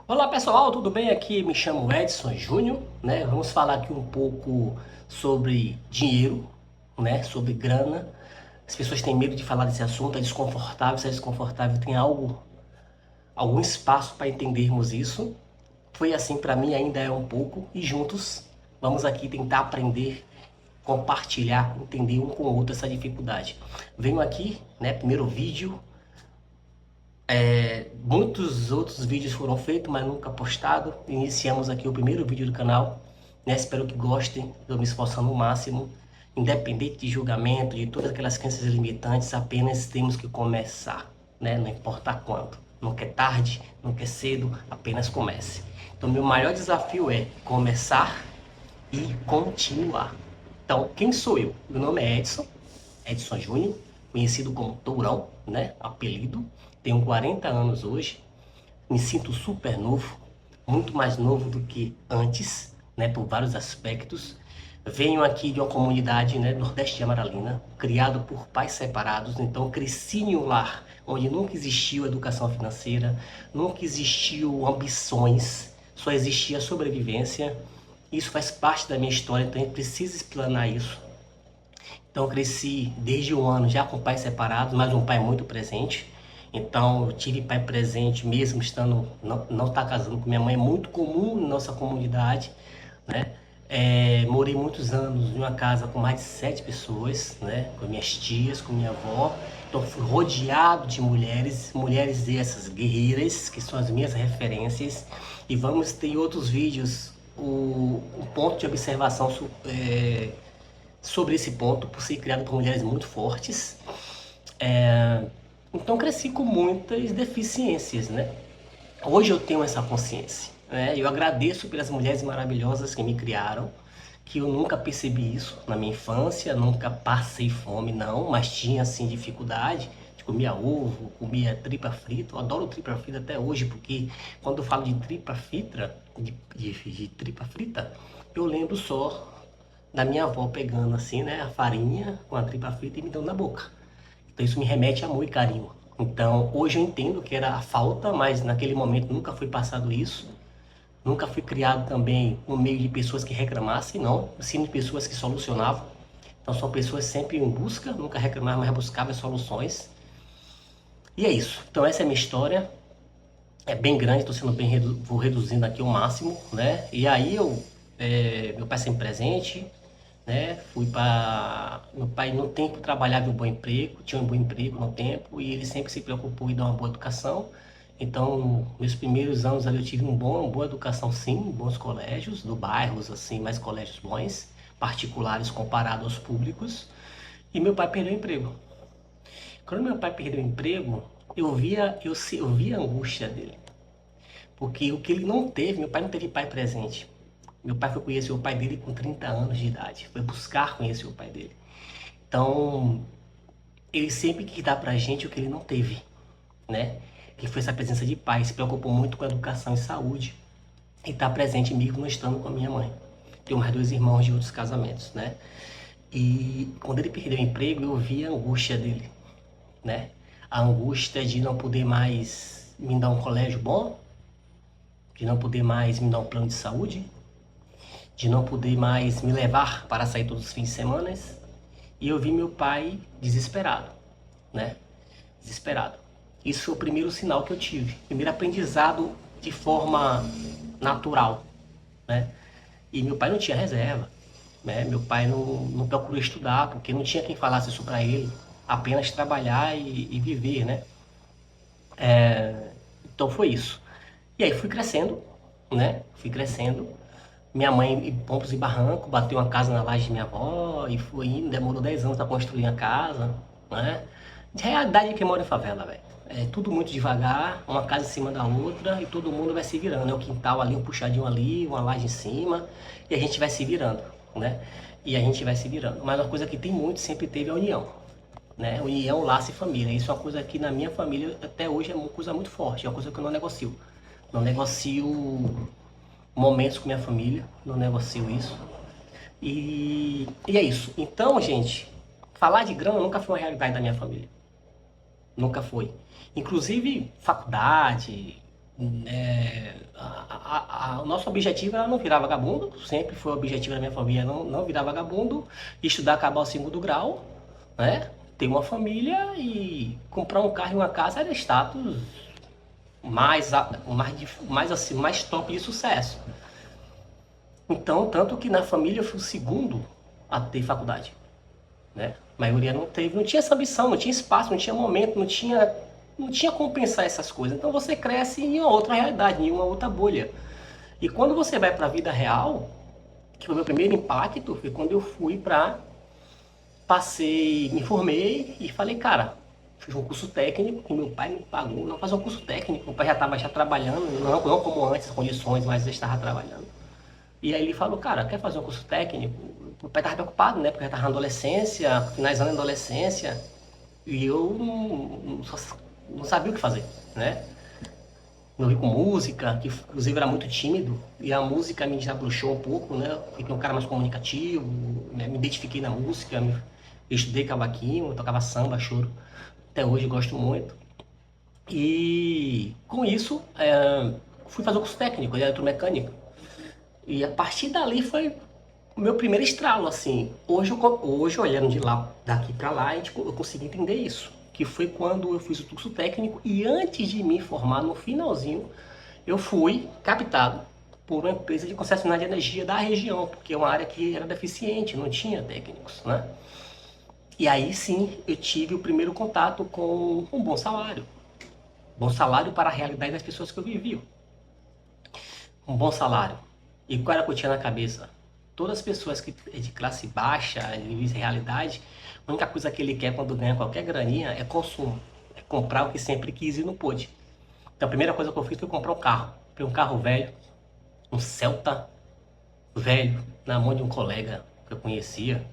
Olá pessoal, tudo bem? Aqui me chamo Edson Júnior, né? Vamos falar aqui um pouco sobre dinheiro, né? Sobre grana. As pessoas têm medo de falar desse assunto, é desconfortável, se é desconfortável, tem algum espaço para entendermos isso. Foi assim para mim, ainda é um pouco, e juntos vamos aqui tentar aprender, compartilhar, entender um com o outro essa dificuldade. Venho aqui, né? Primeiro vídeo. Muitos outros vídeos foram feitos, mas nunca postado. Iniciamos aqui o primeiro vídeo do canal, né? Espero que gostem. Estou me esforçando o máximo. Independente de julgamento, de todas aquelas crenças limitantes, apenas temos que começar, né? Não importa quando. Nunca é tarde, nunca é cedo, apenas comece. Então, meu maior desafio é começar e continuar. Então, quem sou eu? Meu nome é Edson, Edson Júnior, conhecido como Tourão, né? Apelido. Tenho 40 anos hoje, me sinto super novo, muito mais novo do que antes, né? Por vários aspectos. Venho aqui de uma comunidade, né, nordeste de Amaralina, criado por pais separados, então cresci em um lar onde nunca existiu educação financeira, nunca existiu ambições, só existia sobrevivência. Isso faz parte da minha história, então a gente precisa explanar isso. Então eu cresci desde um ano já com pais separados, mas um pai muito presente. Então eu tive pai presente mesmo estando, não tá casando com minha mãe, é muito comum na nossa comunidade, né? Morei muitos anos em uma casa com mais de 7 pessoas, né? Com minhas tias, com minha avó. Então fui rodeado de mulheres, mulheres dessas guerreiras, que são as minhas referências. E vamos ter outros vídeos, um ponto de observação sobre esse ponto, por ser criado por mulheres muito fortes. Então cresci com muitas deficiências, né? Hoje eu tenho essa consciência, né? Eu agradeço pelas mulheres maravilhosas que me criaram, que eu nunca percebi isso na minha infância, nunca passei fome, não, mas tinha assim dificuldade. Comia ovo, comia tripa frita. Eu adoro tripa frita até hoje, porque quando eu falo de tripa frita, de tripa frita, eu lembro só da minha avó pegando assim, né, a farinha com a tripa frita e me dando na boca. Então isso me remete a amor e carinho. Então hoje eu entendo que era a falta, mas naquele momento nunca foi passado isso. Nunca fui criado também no meio de pessoas que reclamassem, não. Sim, de pessoas que solucionavam. Então são pessoas sempre em busca, nunca reclamavam, mas buscavam soluções. E é isso. Então essa é a minha história. É bem grande, estou sendo bem, vou reduzindo aqui o máximo, né? E aí meu pai sempre presente, né? Fui para meu pai no tempo trabalhava em um bom emprego, tinha um bom emprego no tempo e ele sempre se preocupou em dar uma boa educação. Então, meus primeiros anos ali eu tive uma boa educação sim, bons colégios, do bairros assim, mais colégios bons, particulares comparados aos públicos. E meu pai perdeu o emprego. Quando meu pai perdeu o emprego, eu via a angústia dele. Porque o que ele não teve, meu pai não teve pai presente. Meu pai foi conhecer o pai dele com 30 anos de idade. Foi buscar conhecer o pai dele. Então, ele sempre quis dar pra gente o que ele não teve, né? Que foi essa presença de pai. Se preocupou muito com a educação e saúde. E tá presente mesmo não estando com a minha mãe. Tenho mais dois irmãos de outros casamentos, né? E quando ele perdeu o emprego, eu vi a angústia dele, né? A angústia de não poder mais me dar um colégio bom, de não poder mais me dar um plano de saúde, de não poder mais me levar para sair todos os fins de semana. E eu vi meu pai desesperado, né? Desesperado. Isso foi o primeiro sinal que eu tive. Primeiro aprendizado de forma natural, né? E meu pai não tinha reserva, né? Meu pai não procurou estudar, porque não tinha quem falasse isso para ele. Apenas trabalhar e viver, né? Então foi isso. E aí fui crescendo, né? Fui crescendo. Minha mãe, em Pompos e Barranco, bateu uma casa na laje de minha avó e foi indo, demorou 10 anos para construir a casa, né? De realidade é que mora em favela, velho. É tudo muito devagar, uma casa em cima da outra e todo mundo vai se virando. É o quintal ali, um puxadinho ali, uma laje em cima e a gente vai se virando, né? E a gente vai se virando. Mas uma coisa que tem muito, sempre teve é a união, né? União, laço e família. Isso é uma coisa que na minha família até hoje é uma coisa muito forte, é uma coisa que eu não negocio. Não negocio momentos com minha família, não negocio isso. E é isso. Então, gente, falar de grana nunca foi uma realidade da minha família. Nunca foi. Inclusive, faculdade, o nosso objetivo era não virar vagabundo, sempre foi o objetivo da minha família não virar vagabundo, estudar, acabar o segundo grau, né? Ter uma família e comprar um carro e uma casa era status assim, mais top de sucesso. Então, tanto que na família eu fui o segundo a ter faculdade, né? A maioria não teve, não tinha essa ambição, não tinha espaço, não tinha momento, não tinha como pensar essas coisas. Então você cresce em uma outra realidade, em uma outra bolha. E quando você vai para a vida real, que foi o meu primeiro impacto, foi quando eu fui para passei, me formei e falei, cara, fiz um curso técnico que meu pai me pagou, não fazer um curso técnico, meu pai já estava trabalhando, não como antes, as condições, mas ele estava trabalhando. E aí ele falou, cara, quer fazer um curso técnico? Meu pai estava preocupado, né, porque eu estava na adolescência, finalizando a adolescência, e eu não sabia o que fazer, né? Me ouvi com música, que inclusive era muito tímido, e a música me desabrochou um pouco, né? Fiquei um cara mais comunicativo, né? Me identifiquei na música, eu estudei cavaquinho, eu tocava samba, choro, até hoje gosto muito. E com isso, fui fazer o curso técnico de eletromecânica. E a partir dali foi o meu primeiro estralo, assim. Hoje olhando de lá, daqui para lá, eu consegui entender isso. Que foi quando eu fiz o curso técnico e antes de me formar, no finalzinho, eu fui captado por uma empresa de concessionária de energia da região, porque é uma área que era deficiente, não tinha técnicos, né? E aí sim, eu tive o primeiro contato com um bom salário. Bom salário para a realidade das pessoas que eu vivia. Um bom salário. E qual era o que eu tinha na cabeça? Todas as pessoas que é de classe baixa, de realidade, a única coisa que ele quer quando ganha qualquer graninha é consumo. É comprar o que sempre quis e não pôde. Então a primeira coisa que eu fiz foi comprar um carro. Comprei um carro velho, um Celta velho, na mão de um colega que eu conhecia.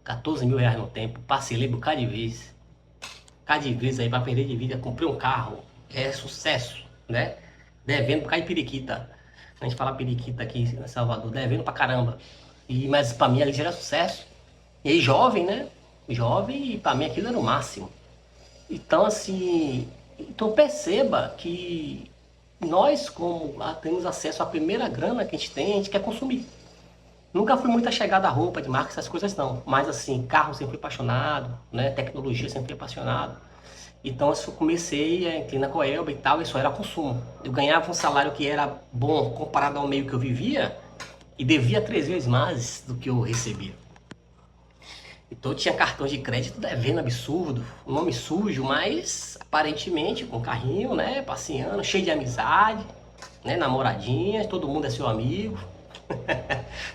14 mil reais no tempo, parcelei um bocado de vez. Bocado de vez aí pra perder de vida, comprei um carro. É sucesso, né? Devendo um bocado de periquita. A gente fala periquita aqui em Salvador, devendo pra caramba. Mas pra mim ali já era sucesso. E aí jovem, né? Jovem, e pra mim aquilo era o máximo. Então assim, então perceba que nós, como temos acesso à primeira grana que a gente quer consumir. Nunca fui muito chegada a roupa de marca, essas coisas não. Mas assim, carro sempre fui apaixonado, né? Tecnologia sempre fui apaixonado. Então eu comecei a entrar na Coelba e tal, isso era consumo. Eu ganhava um salário que era bom comparado ao meio que eu vivia e devia 3 vezes mais do que eu recebia. Então eu tinha cartão de crédito devendo absurdo, um nome sujo, mas aparentemente com carrinho, né? Passeando, cheio de amizade, né? Namoradinhas, todo mundo é seu amigo.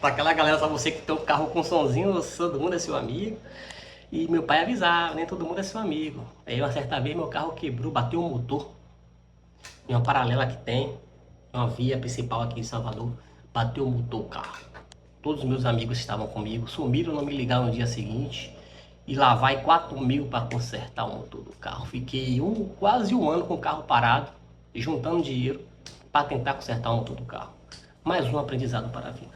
Pra aquela galera, só você que tem um carro com sonzinho, todo mundo é seu amigo. E meu pai avisava, nem todo mundo é seu amigo. Aí uma certa vez meu carro quebrou, bateu um motor em uma paralela que tem, uma via principal aqui em Salvador, bateu o motor do carro. Todos os meus amigos estavam comigo, sumiram, não me ligaram no dia seguinte. E lá vai 4 mil para consertar o motor do carro. Fiquei quase um ano com o carro parado, juntando dinheiro para tentar consertar o motor do carro. Mais um aprendizado para a vida.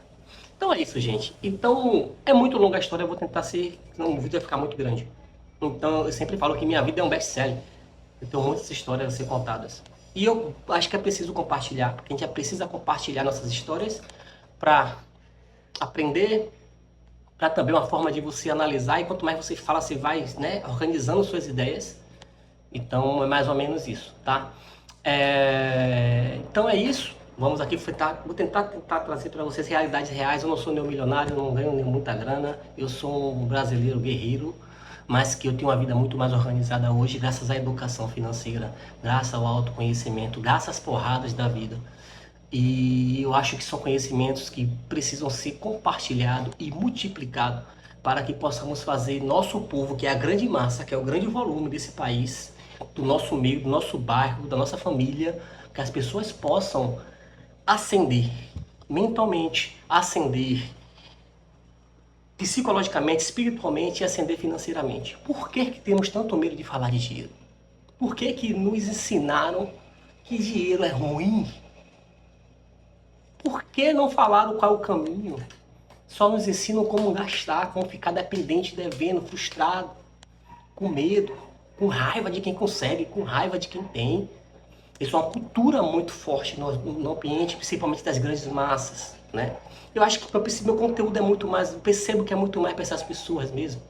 Então é isso, gente. Então, é muito longa a história, eu vou tentar ser, senão o vídeo vai ficar muito grande. Então, eu sempre falo que minha vida é um best-seller. Eu tenho muitas histórias a ser contadas. E eu acho que é preciso compartilhar, porque a gente precisa compartilhar nossas histórias para aprender, para também uma forma de você analisar, e quanto mais você fala, você vai, né, organizando suas ideias. Então, é mais ou menos isso, tá? Então é isso. Vamos aqui, vou tentar trazer para vocês realidades reais. Eu não sou nenhum milionário, eu não ganho muita grana. Eu sou um brasileiro guerreiro, mas que eu tenho uma vida muito mais organizada hoje, graças à educação financeira, graças ao autoconhecimento, graças às porradas da vida. E eu acho que são conhecimentos que precisam ser compartilhados e multiplicados para que possamos fazer nosso povo, que é a grande massa, que é o grande volume desse país, do nosso meio, do nosso bairro, da nossa família, que as pessoas possam ascender mentalmente, ascender psicologicamente, espiritualmente e ascender financeiramente. Por que que temos tanto medo de falar de dinheiro? Por que que nos ensinaram que dinheiro é ruim? Por que não falaram qual é o caminho? Só nos ensinam como gastar, como ficar dependente, devendo, frustrado, com medo, com raiva de quem consegue, com raiva de quem tem. Isso é uma cultura muito forte no ambiente, principalmente das grandes massas, né? Eu acho que meu conteúdo é muito mais, eu percebo que é muito mais para essas pessoas mesmo,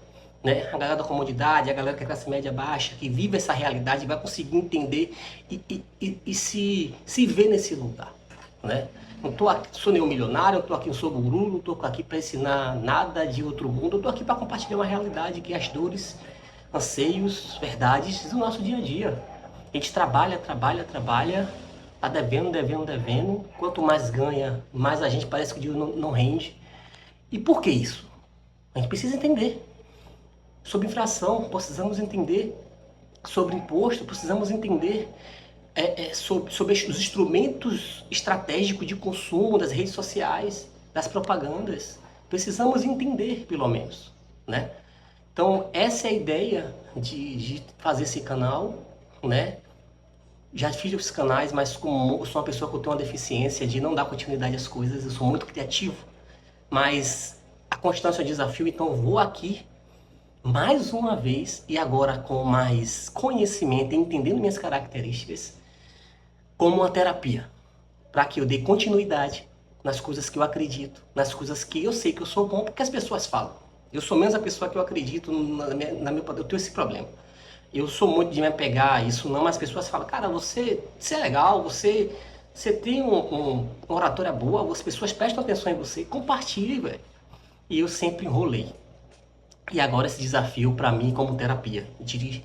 né? A galera da comunidade, a galera que é classe média baixa, que vive essa realidade, vai conseguir entender e se ver nesse lugar, né? Não tô aqui, sou nenhum milionário, não tô aqui, não sou guru, não tô aqui para ensinar nada de outro mundo, eu tô aqui para compartilhar uma realidade que é as dores, anseios, verdades do nosso dia a dia. A gente trabalha, trabalha, trabalha, tá devendo, devendo, devendo. Quanto mais ganha, mais a gente parece que o dinheiro não rende. E por que isso? A gente precisa entender. Sobre inflação, precisamos entender. Sobre imposto, precisamos entender sobre os instrumentos estratégicos de consumo das redes sociais, das propagandas. Precisamos entender, pelo menos, né? Então, essa é a ideia de fazer esse canal, né? Já fiz os canais, mas como eu sou uma pessoa que eu tenho uma deficiência de não dar continuidade às coisas, eu sou muito criativo, mas a constância é um desafio, então eu vou aqui mais uma vez e agora com mais conhecimento, entendendo minhas características, como uma terapia, para que eu dê continuidade nas coisas que eu acredito, nas coisas que eu sei que eu sou bom, porque as pessoas falam. Eu sou menos a pessoa que eu acredito, eu tenho esse problema. Eu sou muito de me apegar a isso não, mas as pessoas falam, cara, você é legal, você tem uma oratória boa, as pessoas prestam atenção em você, compartilhe, velho. E eu sempre enrolei. E agora esse desafio para mim como terapia, de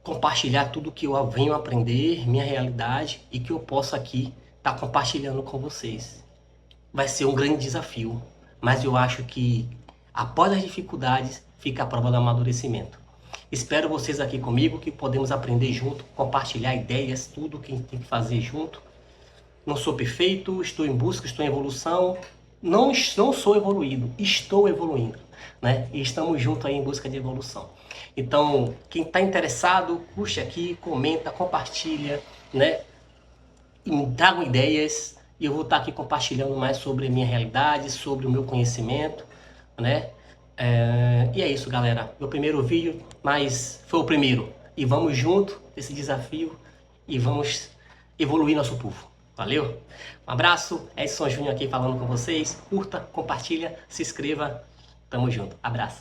compartilhar tudo que eu venho aprender, minha realidade, e que eu posso aqui estar compartilhando com vocês. Vai ser um grande desafio, mas eu acho que após as dificuldades fica a prova do amadurecimento. Espero vocês aqui comigo, que podemos aprender junto, compartilhar ideias, tudo que a gente tem que fazer junto. Não sou perfeito, estou em busca, estou em evolução. Não sou evoluído, estou evoluindo, né? E estamos juntos aí em busca de evolução. Então, quem está interessado, curte aqui, comenta, compartilha, né? E me tragam ideias. E eu vou estar aqui compartilhando mais sobre a minha realidade, sobre o meu conhecimento, né? E é isso, galera. Meu primeiro vídeo, mas foi o primeiro. E vamos junto nesse desafio e vamos evoluir nosso povo. Valeu? Um abraço. Edson Júnior aqui falando com vocês. Curta, compartilha, se inscreva. Tamo junto. Abraço.